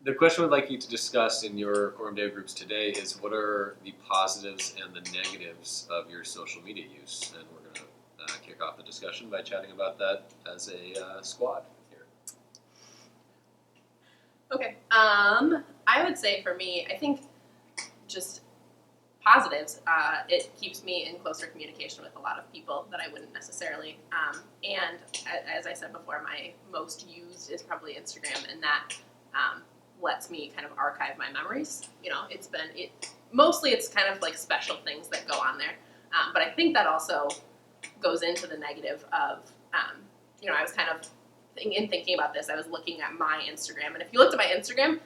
The question we'd like you to discuss in your Quorum Day groups today is what are the positives and the negatives of your social media use? And we're going to kick off the discussion by chatting about that as a squad here. Okay. I would say for me, I think just positives. It keeps me in closer communication with a lot of people that I wouldn't necessarily. And as I said before, my most used is probably Instagram, and that lets me kind of archive my memories. You know, mostly it's kind of like special things that go on there. But I think that also goes into the negative of, I was kind of thinking about this. I was looking at my Instagram, and if you looked at my Instagram,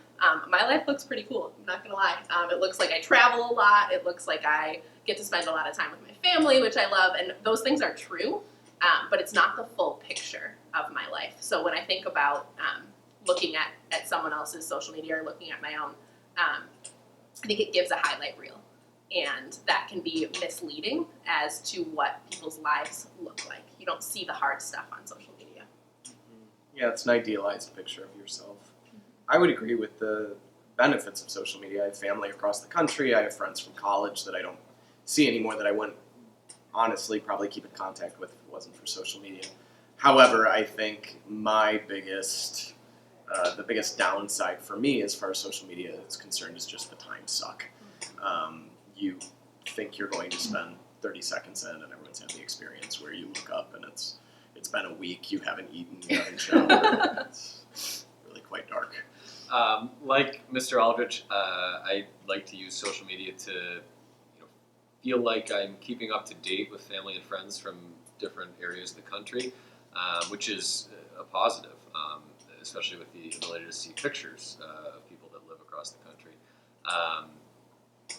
my life looks pretty cool. I'm not gonna lie. It looks like I travel a lot. It looks like I get to spend a lot of time with my family, which I love, and those things are true. But it's not the full picture of my life. So when I think about looking at someone else's social media or looking at my own, I think it gives a highlight reel, and that can be misleading as to what people's lives look like. You don't see the hard stuff on social media. Yeah, it's an idealized picture of yourself. I would agree with the benefits of social media. I have family across the country. I have friends from college that I don't see anymore that I wouldn't honestly probably keep in contact with if it wasn't for social media. However, I think the biggest downside for me as far as social media is concerned is just the time suck. You think you're going to spend 30 seconds in, and everyone's had the experience where you look up and it's been a week, you haven't eaten, you haven't showered. It's really quite dark. Like Mr. Aldrich, I like to use social media to feel like I'm keeping up to date with family and friends from different areas of the country, which is a positive, especially with the ability to see pictures of people that live across the country.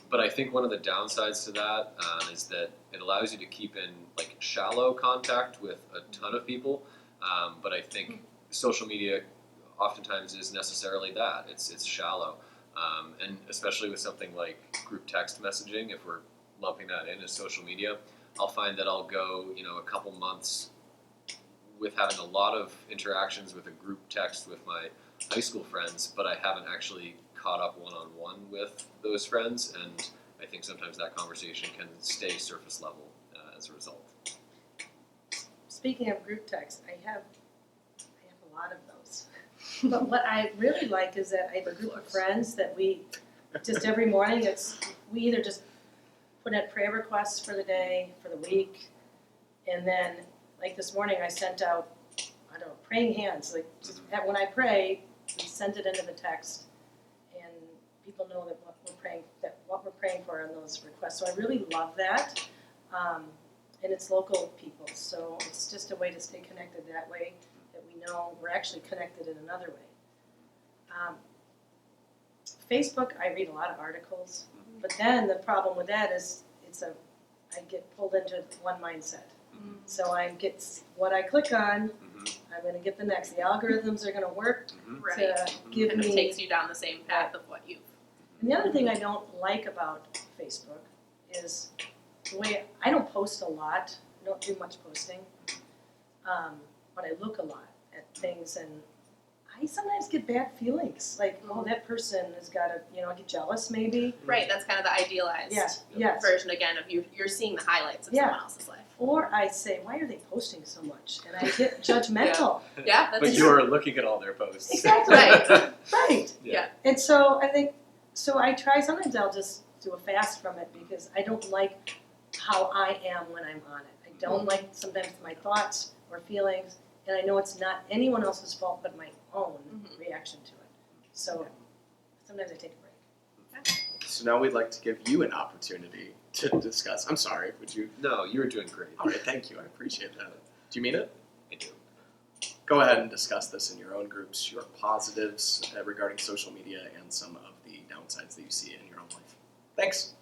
But I think one of the downsides to that is that it allows you to keep in like shallow contact with a ton of people. But I think social media oftentimes is necessarily that. It's shallow. And especially with something like group text messaging, if we're lumping that in as social media, I'll find that I'll go, a couple months with having a lot of interactions with a group text with my high school friends, but I haven't actually caught up one-on-one with those friends, and I think sometimes that conversation can stay surface level as a result. Speaking of group text, I have a lot of those. But what I really like is that I have a group of friends that we just every morning we either just put in prayer requests for the day, for the week, and then like this morning I sent out, praying hands. Like just when I pray, we send it into the text, and people know that what we're praying for in those requests. So I really love that, and it's local people. So it's just a way to stay connected that way. That we know we're actually connected in another way. Facebook, I read a lot of articles, but then the problem with that is I get pulled into one mindset. So what I click on, I'm going to get the next. The algorithms are going to work to give and me. It takes you down the same path of what you've. And the other thing I don't like about Facebook is the way I don't post a lot. I don't do much posting, but I look a lot at things, and I sometimes get bad feelings. Like, that person has got I get jealous maybe. Right, that's kind of the idealized Yes. version again of you're seeing the highlights of someone else's life. Or I say, why are they posting so much? And I get judgmental. Yeah, that's But true. you're looking at all their posts. Exactly. Right. Yeah. And so I try, sometimes I'll just do a fast from it because I don't like how I am when I'm on it. I don't like sometimes my thoughts or feelings, and I know it's not anyone else's fault but my own reaction to it. So sometimes I take a break. So now we'd like to give you an opportunity to discuss. I'm sorry, would you? No, you were doing great. All right, thank you. I appreciate that. Do you mean it? I do. Go ahead and discuss this in your own groups, your positives regarding social media and some of the downsides that you see in your own life. Thanks.